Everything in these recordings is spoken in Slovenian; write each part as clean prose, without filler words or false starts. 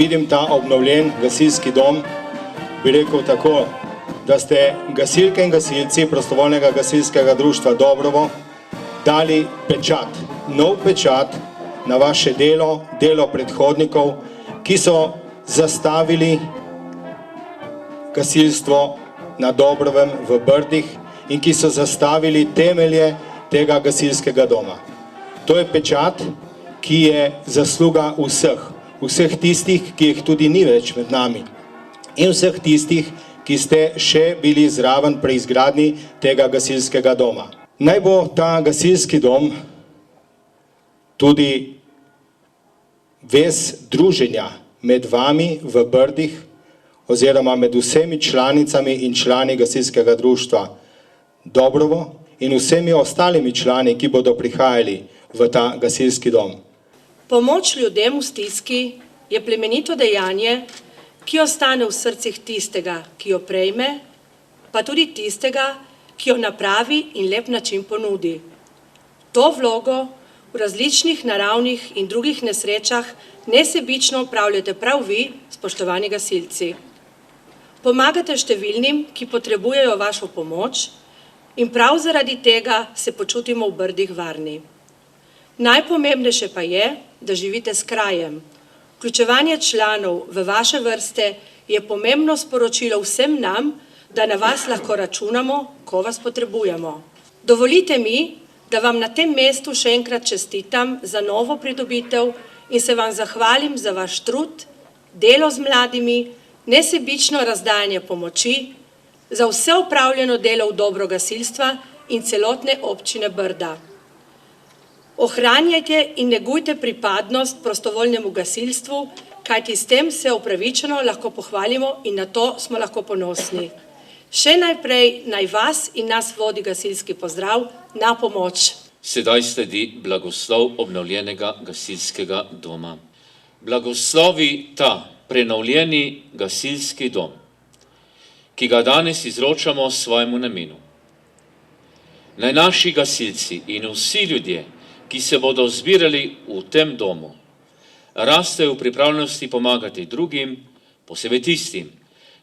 vidim ta obnovljen gasilski dom, bi rekel tako, da ste gasilke in gasilci prostovoljnega gasilskega društva Dobrovo dali pečat, nov pečat na vaše delo, delo predhodnikov, ki so zastavili gasilstvo na Dobrovem v Brdih in ki so zastavili temelje tega gasilskega doma. To je pečat, ki je zasluga vseh tistih, ki jih tudi ni več med nami in vseh tistih, ki ste še bili zraven pri izgradnji tega gasilskega doma. Naj bo ta gasilski dom tudi vez druženja med vami v Brdih oziroma med vsemi članicami in člani gasilskega društva Dobrovo in vsemi ostalimi člani, ki bodo prihajali v ta gasilski dom. Pomoč ljudem v stiski je plemenito dejanje, ki ostane v srcih tistega, ki jo prejme, pa tudi tistega, ki jo na pravi in lep način ponudi. To vlogo v različnih naravnih in drugih nesrečah nesebično opravljate prav vi, spoštovani gasilci. Pomagate številnim, ki potrebujejo vašo pomoč in prav zaradi tega se počutimo v Brdih varni. Najpomembnejše pa je, da živite s krajem. Vključevanje članov v vaše vrste je pomembno sporočilo vsem nam, da na vas lahko računamo, ko vas potrebujemo. Dovolite mi, da vam na tem mestu še enkrat čestitam za novo pridobitev in se vam zahvalim za vaš trud, delo z mladimi, nesebično razdajanje pomoči, za vse opravljeno delo v dobro gasilstva in celotne občine Brda. Ohranjajte in negujte pripadnost prostovoljnemu gasilstvu, kajti s tem se upravičeno lahko pohvalimo in na to smo lahko ponosni. Še najprej naj vas in nas vodi gasilski pozdrav na pomoč. Sedaj sledi blagoslov obnovljenega gasilskega doma. Blagoslovi ta prenovljeni gasilski dom, ki ga danes izročamo svojemu namenu. Naj naši gasilci in vsi ljudje, ki se bodo zbirali v tem domu, rastejo v pripravljenosti pomagati drugim, posebej tistim,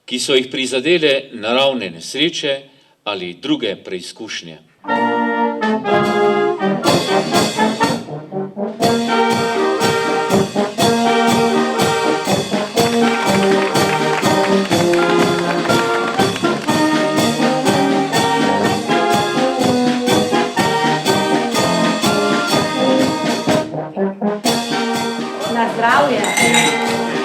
ki so jih prizadele naravne nesreče ali druge preizkušnje. Na zdravje!